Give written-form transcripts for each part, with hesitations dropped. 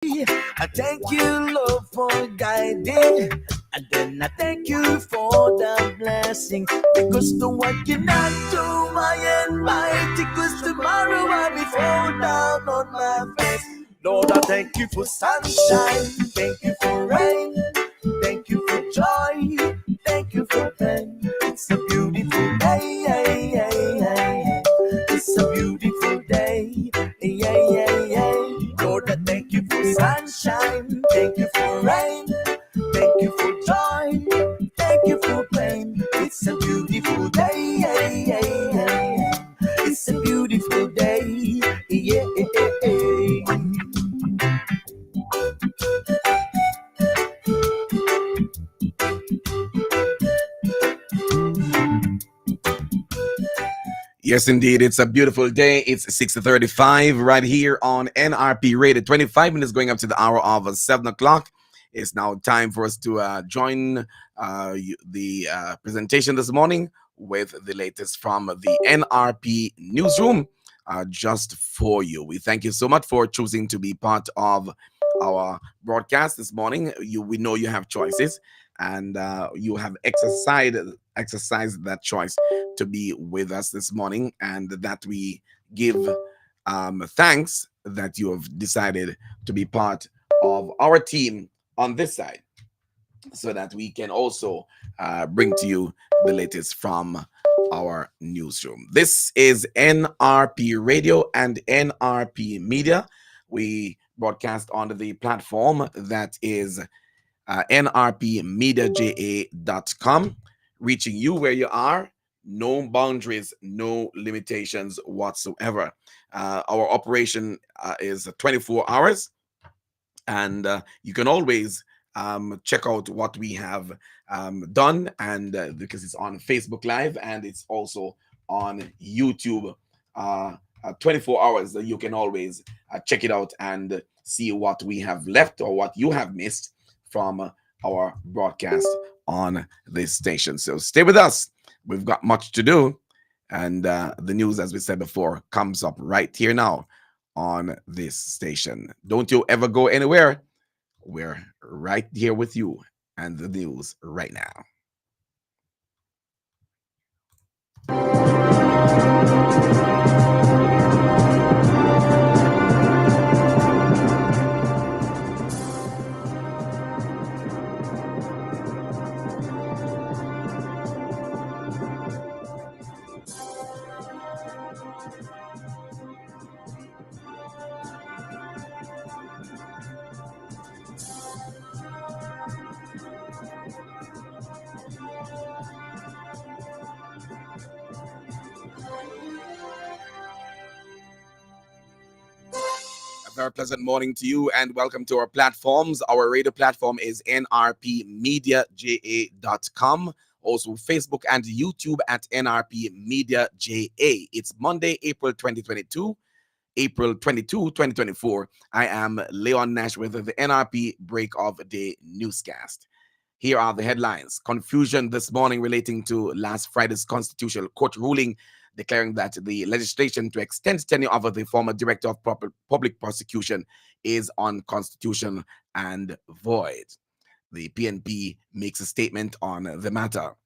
I thank you, Lord, for guiding. And then I thank you for the blessing. Because no one cannot do my almighty. Because tomorrow I'll be fall down on my face. Lord, I thank you for sunshine. Thank you for rain. Thank you for joy. Thank you for pain. It's a beautiful day. It's a beautiful day. Lord, I thank you for sunshine. Thank you for rain. Thank you for joy. Thank you for pain. It's a beautiful day. It's a beautiful day. Yes, indeed. It's a beautiful day. It's 6:35 right here on NRP Radio. 25 minutes going up to the hour of 7 o'clock. It's now time for us to join the presentation this morning with the latest from the NRP newsroom just for you. We thank you so much for choosing to be part of our broadcast this morning. We know you have choices, and you have exercised that choice to be with us this morning, and that we give thanks that you have decided to be part of our team on this side, so that we can also bring to you the latest from our newsroom. This is NRP Radio and NRP Media. We broadcast on the platform that is nrpmediaja.com, reaching you where you are. No boundaries, no limitations whatsoever. Our operation is 24 hours, and you can always check out what we have done, and because it's on Facebook Live and it's also on YouTube. 24 hours, you can always check it out and see what we have left or what you have missed from our broadcast on this station. So stay with us. We've got much to do. And the news, as we said before, comes up right here now on this station. Don't you ever go anywhere. We're right here with you and the news right now. Very pleasant morning to you, and welcome to our platforms. Our radio platform is nrpmediaja.com, also Facebook and YouTube at nrpmediaja. It's Monday, April 2022. April 22, 2024. I am Leon Nash with the NRP Break of Day Newscast. Here are the headlines. Confusion this morning relating to last Friday's Constitutional Court ruling declaring that the legislation to extend tenure of the former Director of Public Prosecution is unconstitutional and void. The PNP makes a statement on the matter.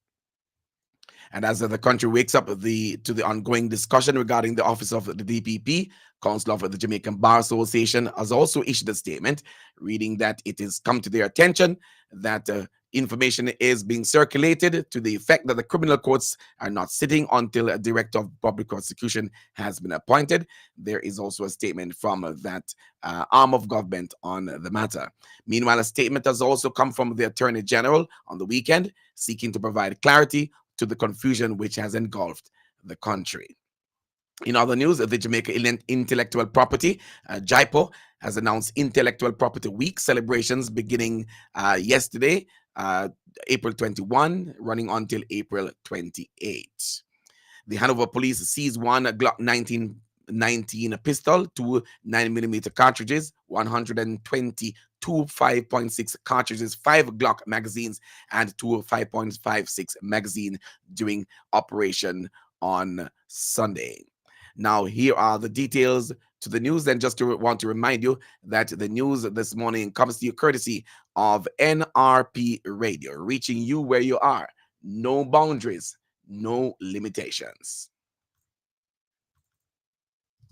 And as the country wakes up to the ongoing discussion regarding the office of the DPP, Council of the Jamaican Bar Association has also issued a statement reading that it has come to their attention that information is being circulated to the effect that the criminal courts are not sitting until a Director of Public Prosecution has been appointed. There is also a statement from that arm of government on the matter. Meanwhile, a statement has also come from the Attorney General on the weekend, seeking to provide clarity to the confusion which has engulfed the country. In other news, the Jamaica Intellectual Property, JIPO, has announced Intellectual Property Week celebrations beginning yesterday, April 21, running until April 28. The Hanover Police seized one Glock 1919 pistol, two 9mm cartridges, 122 5.6 cartridges, 5 Glock magazines, and 2 5.56 magazine during operation on Sunday. Now, here are the details to the news, then just to want to remind you that the news this morning comes to you courtesy of NRP Radio, reaching you where you are. No boundaries, no limitations.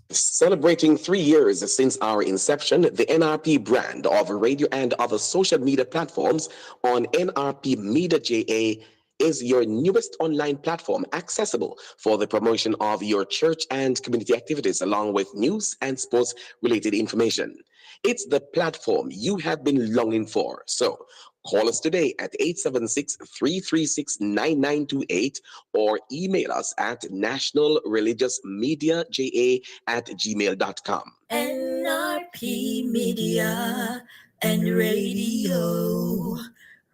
Celebrating 3 years since our inception, the NRP brand of radio and other social media platforms on NRP Media JA is your newest online platform accessible for the promotion of your church and community activities, along with news and sports related information. It's the platform you have been longing for. So call us today at 876-336-9928 or email us at nationalreligiousmedia@gmail.com. NRP Media and Radio,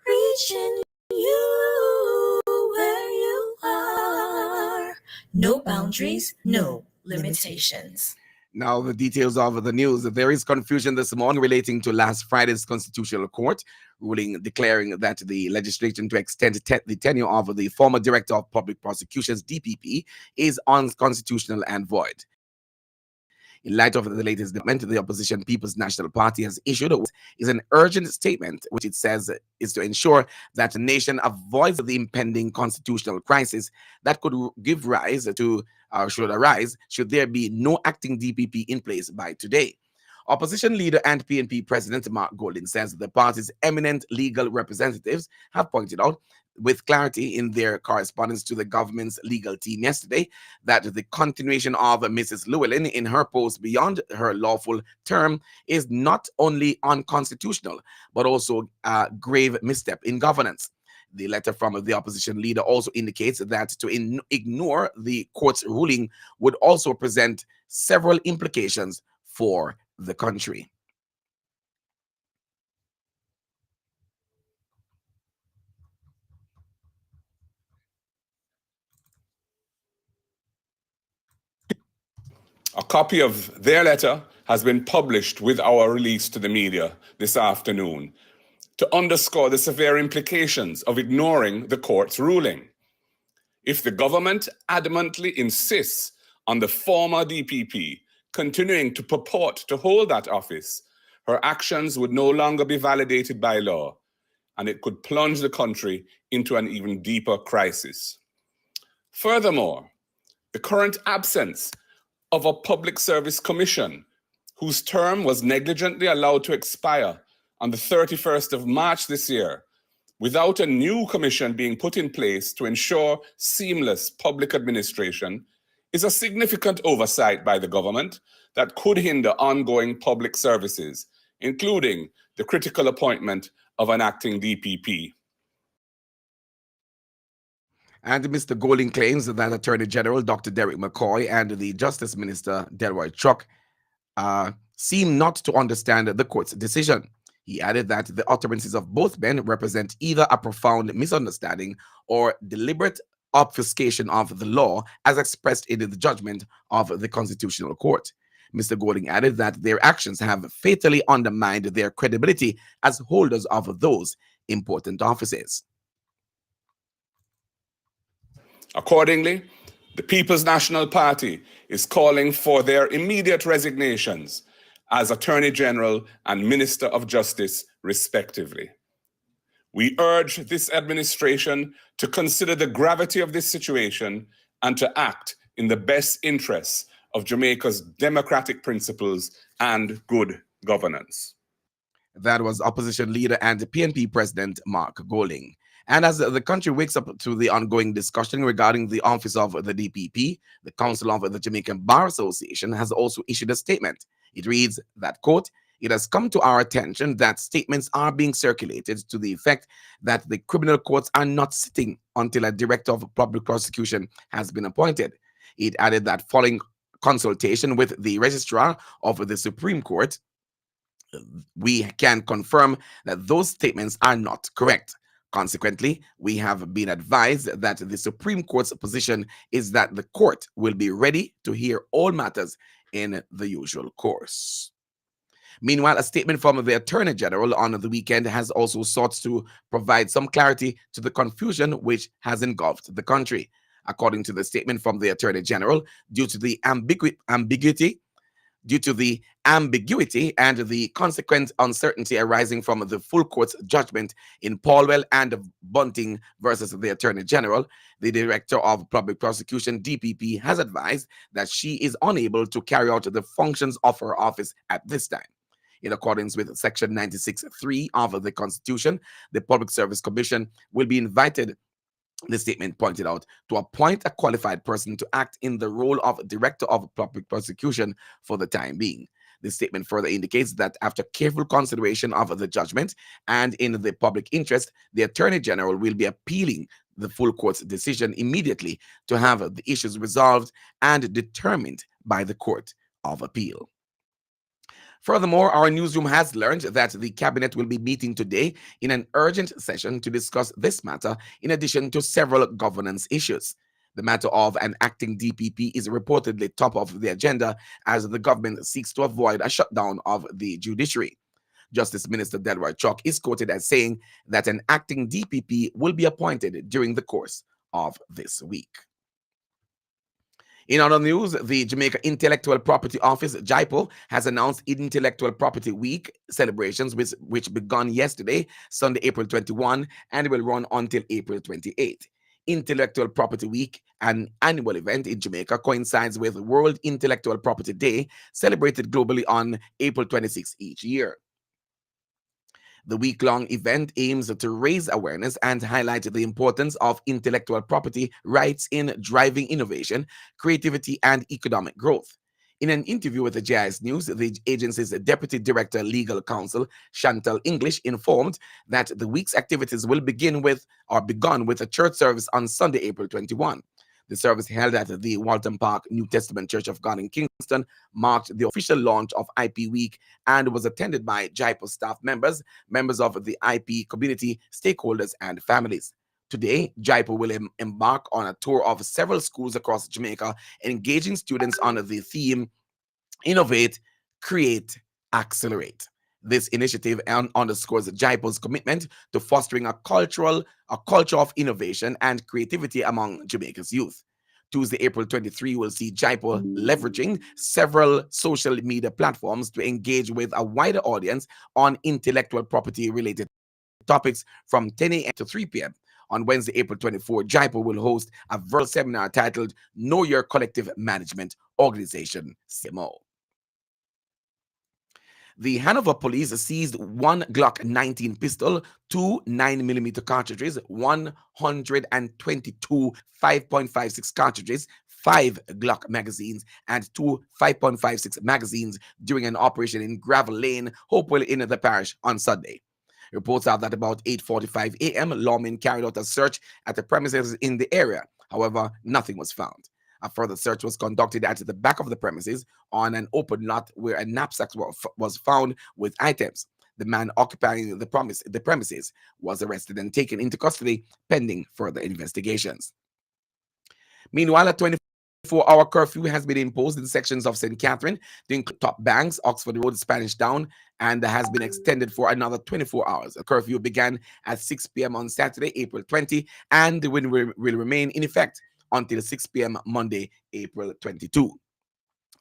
reaching you where you are. No boundaries, no limitations. Now, the details of the news. There is confusion this morning relating to last Friday's Constitutional Court ruling declaring that the legislation to extend the tenure of the former Director of Public Prosecutions, DPP, is unconstitutional and void. In light of the latest development, the opposition People's National Party has issued is an urgent statement, which it says is to ensure that the nation avoids the impending constitutional crisis that could give rise to, should arise, should there be no acting DPP in place by today. Opposition leader and PNP President Mark Golding says the party's eminent legal representatives have pointed out with clarity in their correspondence to the government's legal team yesterday that the continuation of Mrs. Llewellyn in her post beyond her lawful term is not only unconstitutional, but also a grave misstep in governance. The letter from the opposition leader also indicates that to ignore the court's ruling would also present several implications for the country. A copy of their letter has been published with our release to the media this afternoon to underscore the severe implications of ignoring the court's ruling. If the government adamantly insists on the former DPP continuing to purport to hold that office, her actions would no longer be validated by law, and it could plunge the country into an even deeper crisis. Furthermore, the current absence of a public service commission whose term was negligently allowed to expire on the 31st of March this year, without a new commission being put in place to ensure seamless public administration, is a significant oversight by the government that could hinder ongoing public services, including the critical appointment of an acting DPP. And Mr. Golding claims that Attorney General Dr. Derek McCoy and the Justice Minister Delroy Chuck seem not to understand the court's decision. He added that the utterances of both men represent either a profound misunderstanding or deliberate obfuscation of the law as expressed in the judgment of the Constitutional Court. Mr. Golding added that their actions have fatally undermined their credibility as holders of those important offices. Accordingly, the People's National Party is calling for their immediate resignations as Attorney General and Minister of Justice, respectively. We urge this administration to consider the gravity of this situation and to act in the best interests of Jamaica's democratic principles and good governance. That was opposition leader and PNP President Mark Golding. And as the country wakes up to the ongoing discussion regarding the office of the DPP, the Council of the Jamaican Bar Association has also issued a statement. It reads that, quote, "It has come to our attention that statements are being circulated to the effect that the criminal courts are not sitting until a director of public prosecution has been appointed." It added that following consultation with the registrar of the Supreme Court, we can confirm that those statements are not correct. Consequently, we have been advised that the Supreme Court's position is that the court will be ready to hear all matters in the usual course. Meanwhile, a statement from the Attorney General on the weekend has also sought to provide some clarity to the confusion which has engulfed the country. According to the statement from the Attorney General, due to the ambiguity due to the ambiguity and the consequent uncertainty arising from the full court's judgment in Paulwell and Bunting versus the Attorney General. The Director of Public Prosecution, DPP, has advised that she is unable to carry out the functions of her office at this time. In accordance with Section 96(3) of the Constitution, the Public Service Commission will be invited, the statement pointed out, to appoint a qualified person to act in the role of Director of Public Prosecution for the time being. The statement further indicates that after careful consideration of the judgment and in the public interest, the Attorney General will be appealing the full court's decision immediately to have the issues resolved and determined by the Court of Appeal. Furthermore, our newsroom has learned that the Cabinet will be meeting today in an urgent session to discuss this matter, in addition to several governance issues. The matter of an acting DPP is reportedly top of the agenda as the government seeks to avoid a shutdown of the judiciary. Justice Minister Delroy Chuck is quoted as saying that an acting DPP will be appointed during the course of this week. In other news, the Jamaica Intellectual Property Office, JIPO, has announced Intellectual Property Week celebrations, which began yesterday, Sunday, April 21, and will run until April 28. Intellectual Property Week, an annual event in Jamaica, coincides with World Intellectual Property Day, celebrated globally on April 26 each year. The week-long event aims to raise awareness and highlight the importance of intellectual property rights in driving innovation, creativity, and economic growth. In an interview with the JIS News, the agency's Deputy Director Legal Counsel, Chantal English, informed that the week's activities will begun with a church service on Sunday, April 21. The service held at the Walton Park New Testament Church of God in Kingston marked the official launch of IP Week and was attended by JIPO staff members, members of the IP community, stakeholders, and families. Today, JIPO will embark on a tour of several schools across Jamaica, engaging students on the theme Innovate, Create, Accelerate. This initiative underscores JIPO's commitment to fostering a culture of innovation and creativity among Jamaica's youth. Tuesday, April 23, will see JIPO leveraging several social media platforms to engage with a wider audience on intellectual property-related topics from 10 a.m. to 3 p.m. On Wednesday, April 24, JIPO will host a virtual seminar titled Know Your Collective Management Organization, CMO. The Hanover police seized one Glock 19 pistol, two 9mm cartridges, 122 5.56 cartridges, 5 Glock magazines, and 2 5.56 magazines during an operation in Gravel Lane, Hopewell in the parish on Sunday. Reports are that about 8:45 a.m., lawmen carried out a search at the premises in the area. However, nothing was found. A further search was conducted at the back of the premises on an open lot where a knapsack was found with items. The man occupying the premises was arrested and taken into custody pending further investigations. Meanwhile, a 24-hour curfew has been imposed in sections of St. Catherine to include Top Banks, Oxford Road, Spanish Town, and has been extended for another 24 hours. The curfew began at 6 p.m. on Saturday, April 20, and will remain in effect until 6 p.m. Monday, April 22.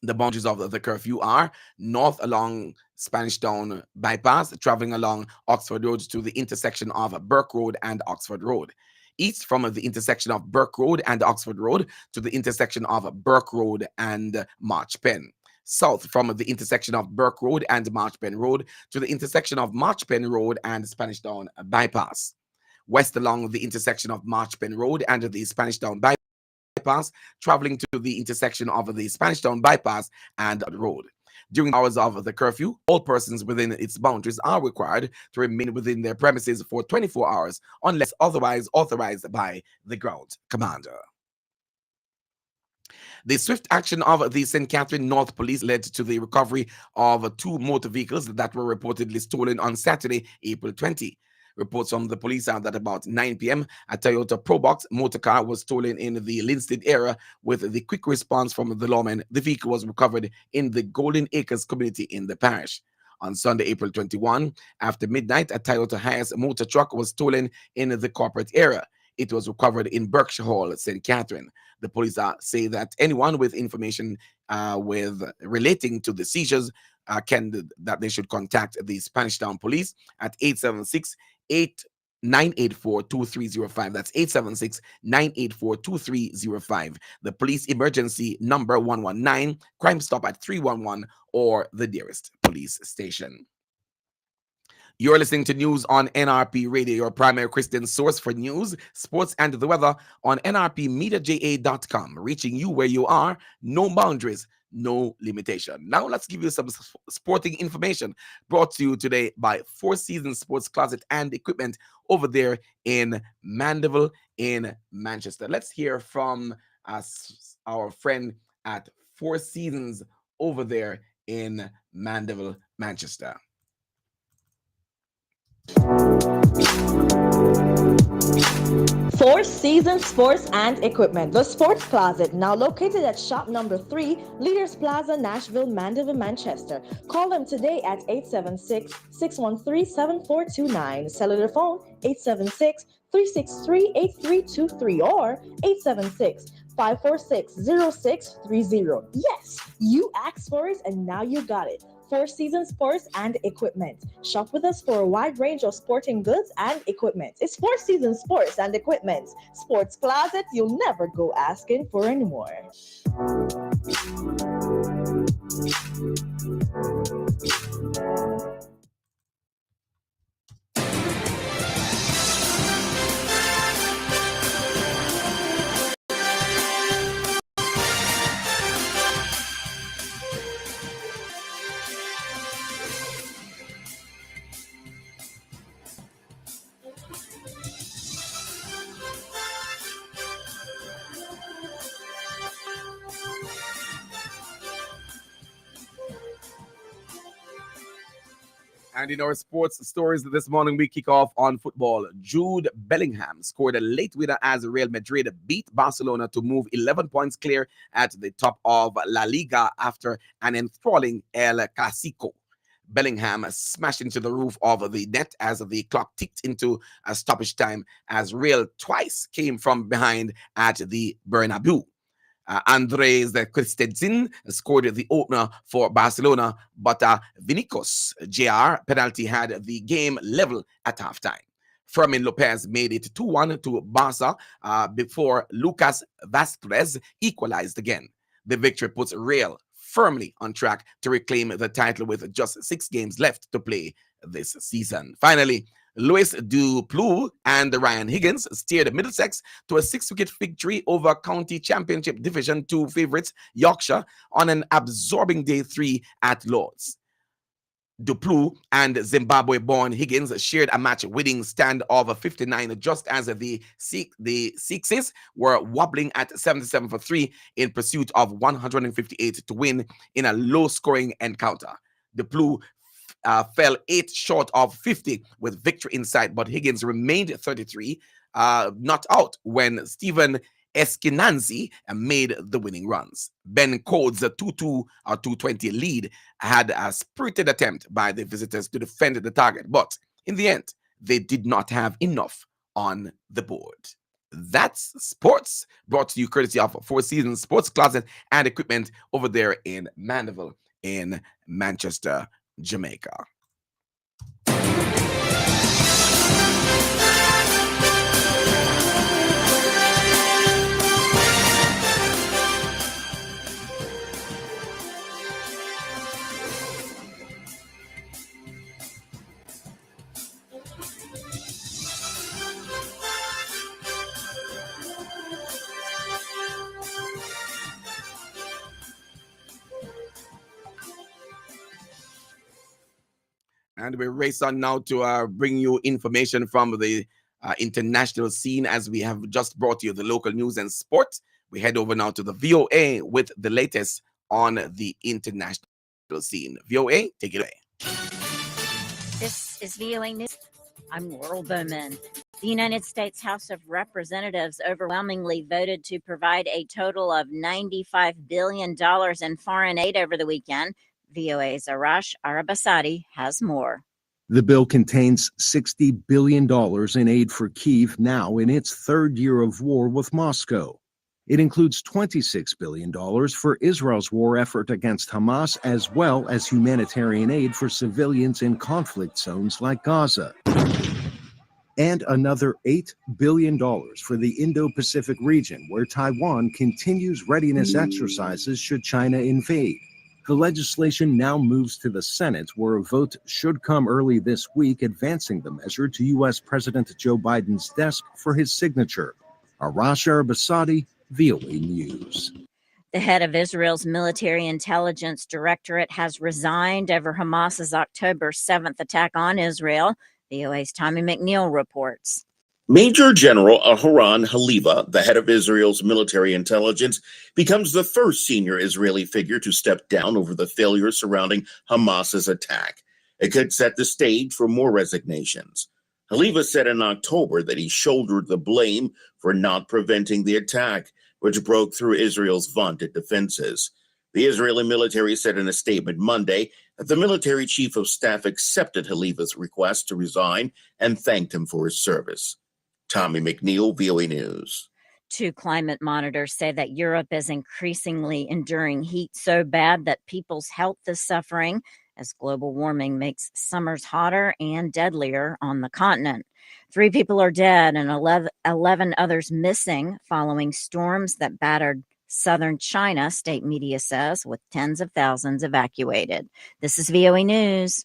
The boundaries of the curfew are north along Spanish Town bypass, traveling along Oxford Road to the intersection of Burke Road and Oxford Road. East from the intersection of Burke Road and Oxford Road to the intersection of Burke Road and March Pen. South from the intersection of Burke Road and March Pen Road to the intersection of March Pen Road and Spanish Town bypass. West along the intersection of March Pen Road and the Spanish Town bypass, traveling to the intersection of the Spanish Town bypass and the road. During the hours of the curfew, all persons within its boundaries are required to remain within their premises for 24 hours unless otherwise authorized by the ground commander. The swift action of the St. Catherine North Police led to the recovery of 2 motor vehicles that were reportedly stolen on Saturday, April 20. Reports from the police are that about 9 p.m., a Toyota Probox motor car was stolen in the Linstead area. With the quick response from the lawmen, the vehicle was recovered in the Golden Acres community in the parish. On Sunday, April 21, after midnight, a Toyota Hiace motor truck was stolen in the corporate area. It was recovered in Berkshire Hall, St. Catherine. The police say that anyone with information with relating to the seizures, that they should contact the Spanish Town Police at 876-984-2305. That's 876-984-2305. The police emergency number 119, Crime Stop at 311, or the nearest police station. You're listening to news on NRP Radio, your primary Christian source for news, sports, and the weather on nrpmediaja.com, reaching you where you are, no boundaries, no limitation. Now let's give you some sporting information brought to you today by Four Seasons Sports Closet and Equipment over there in Mandeville in Manchester. Let's hear from our friend at Four Seasons over there in Mandeville, Manchester. Four Seasons Sports and Equipment, the Sports Closet, now located at shop number 3, Leaders Plaza, Nashville, Mandeville, Manchester. Call them today at 876-613-7429. Cellular phone 876-363-8323 or 876-546-0630. Yes, you asked for it and now you got it. Four Seasons Sports and Equipment. Shop with us for a wide range of sporting goods and equipment. It's Four Seasons Sports and Equipment. Sports Closet, you'll never go asking for any more. And in our sports stories this morning, we kick off on football. Jude Bellingham scored a late winner as Real Madrid beat Barcelona to move 11 points clear at the top of La Liga after an enthralling El Clasico. Bellingham smashed into the roof of the net as the clock ticked into a stoppage time as Real twice came from behind at the Bernabeu. Andres Christensen scored the opener for Barcelona, but Vinícius Jr. penalty had the game level at halftime. Fermin Lopez made it 2-1 to Barca before Lucas Vázquez equalized again. The victory puts Real firmly on track to reclaim the title with just 6 games left to play this season. Finally, Louis Duplou and Ryan Higgins steered Middlesex to a 6-wicket victory over County Championship Division 2 favourites Yorkshire on an absorbing day 3 at Lord's. Duplou and Zimbabwe-born Higgins shared a match-winning stand of 59 just as the Sixes were wobbling at 77 for 3 in pursuit of 158 to win in a low-scoring encounter. Duplou fell 8 short of 50 with victory in sight, but Higgins remained 33, not out when Stephen Eskenazi made the winning runs. Ben Code's 2-2 or 220 lead had a spirited attempt by the visitors to defend the target, but in the end, they did not have enough on the board. That's sports, brought to you courtesy of Four Seasons Sports Closet and Equipment over there in Mandeville in Manchester, Jamaica. And we race on now to bring you information from the international scene, as we have just brought you the local news and sport. We head over now to the VOA with the latest on the international scene. VOA, take it away. This is VOA News. I'm Laurel Bowman. The United States House of Representatives overwhelmingly voted to provide a total of $95 billion in foreign aid over the weekend. VOA's Arash Arabasadi has more. The bill contains $60 billion in aid for Kyiv now in its third year of war with Moscow. It includes $26 billion for Israel's war effort against Hamas, as well as humanitarian aid for civilians in conflict zones like Gaza. And another $8 billion for the Indo-Pacific region, where Taiwan continues readiness exercises should China invade. The legislation now moves to the Senate, where a vote should come early this week, advancing the measure to U.S. President Joe Biden's desk for his signature. Arash Arabasadi, VOA News. The head of Israel's military intelligence directorate has resigned over Hamas's October 7th attack on Israel. VOA's Tommy McNeil reports. Major General Aharon Haliva, the head of Israel's military intelligence, becomes the first senior Israeli figure to step down over the failure surrounding Hamas's attack. It could set the stage for more resignations. Haliva said in October that he shouldered the blame for not preventing the attack, which broke through Israel's vaunted defenses. The Israeli military said in a statement Monday that the military chief of staff accepted Haliva's request to resign and thanked him for his service. Tommy McNeil, VOA News. Two climate monitors say that Europe is increasingly enduring heat so bad that people's health is suffering as global warming makes summers hotter and deadlier on the continent. 3 people are dead and 11 others missing following storms that battered southern China, state media says, with tens of thousands evacuated. This is VOA News.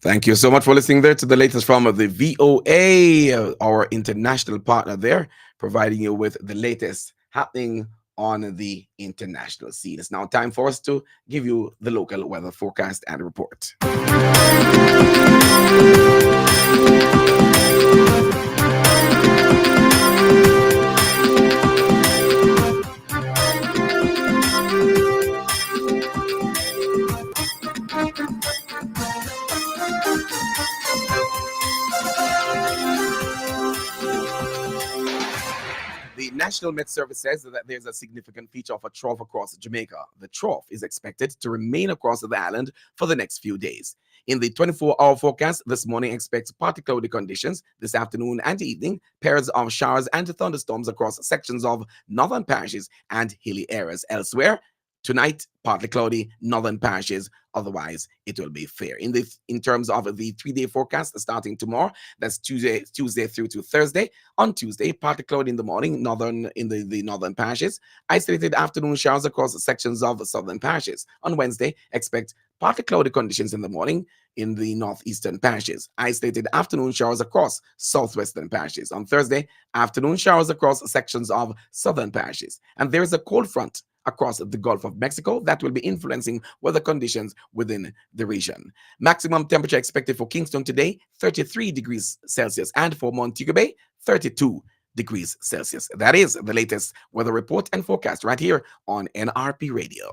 Thank you so much for listening there to the latest from the VOA, our international partner there, providing you with the latest happening on the international scene. It's now time for us to give you the local weather forecast and report. The National Met Service says that there's a significant feature of a trough across Jamaica. The trough is expected to remain across the island for the next few days. In the 24-hour forecast this morning, expects partly cloudy conditions this afternoon and evening, pairs of showers and thunderstorms across sections of northern parishes and hilly areas. Elsewhere, tonight, partly cloudy, northern parishes. Otherwise, it will be fair. In terms of the 3-day forecast, starting tomorrow, that's Tuesday through to Thursday. On Tuesday, partly cloudy in the morning, in the northern parishes. Isolated afternoon showers across sections of southern parishes. On Wednesday, expect partly cloudy conditions in the morning in the northeastern parishes. Isolated afternoon showers across southwestern parishes. On Thursday, afternoon showers across sections of southern parishes. And there is a cold front across the Gulf of Mexico that will be influencing weather conditions within the region. Maximum temperature expected for Kingston today, 33 degrees Celsius, and for Montego Bay, 32 degrees Celsius. That is the latest weather report and forecast right here on NRP Radio.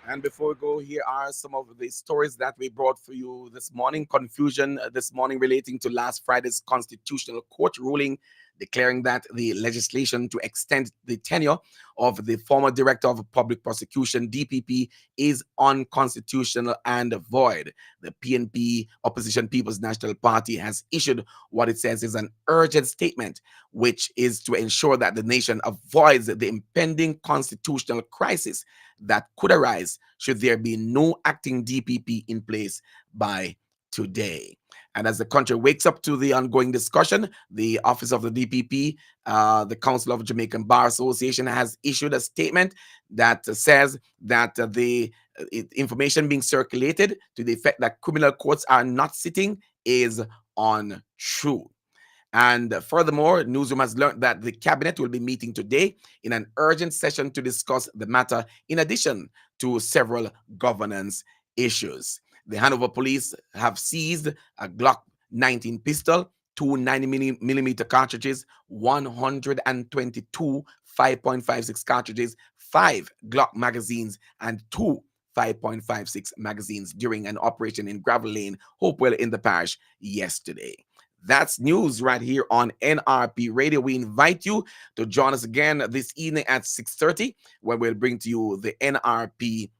And before we go, here are some of the stories that we brought for you this morning. Confusion this morning relating to last Friday's Constitutional Court ruling declaring that the legislation to extend the tenure of the former Director of Public Prosecution, DPP, is unconstitutional and void. The PNP, Opposition People's National Party, has issued what it says is an urgent statement, which is to ensure that the nation avoids the impending constitutional crisis that could arise should there be no acting DPP in place by today. And as the country wakes up to the ongoing discussion, the Office of the DPP, the Council of Jamaican Bar Association, has issued a statement that says that the information being circulated to the effect that criminal courts are not sitting is untrue. And furthermore, Newsroom has learned that the cabinet will be meeting today in an urgent session to discuss the matter, in addition to several governance issues. The Hanover police have seized a Glock 19 pistol, 2 90mm cartridges, 122 5.56 cartridges, 5 Glock magazines, and 2 5.56 magazines during an operation in Gravel Lane, Hopewell in the parish yesterday. That's news right here on NRP Radio. We invite you to join us again this evening at 6:30 when we'll bring to you the NRP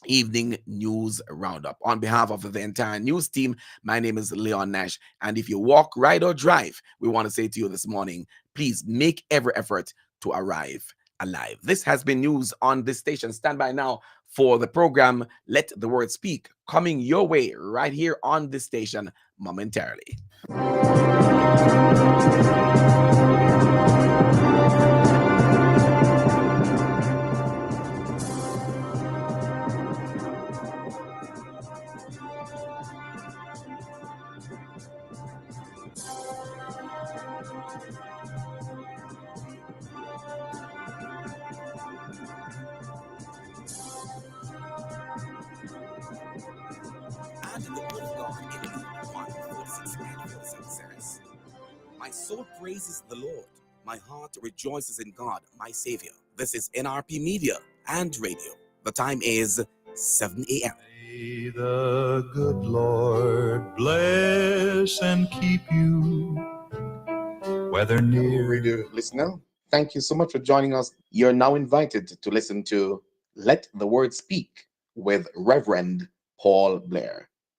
Evening News Roundup. On behalf of the entire news team, my name is Leon Nash. And if you walk, ride, or drive, we want to say to you this morning, please make every effort to arrive alive. This has been news on this station. Stand by now for the program Let the Word Speak, coming your way right here on this station momentarily. And the word of God in Luke 1:46 says, "My soul praises the Lord. My heart rejoices in God, my Savior." This is NRP Media and Radio. The time is 7 a.m. May the good Lord bless and keep you, whether near. Radio listener, thank you so much for joining us. You're now invited to listen to Let the Word Speak with Reverend Paul Blair.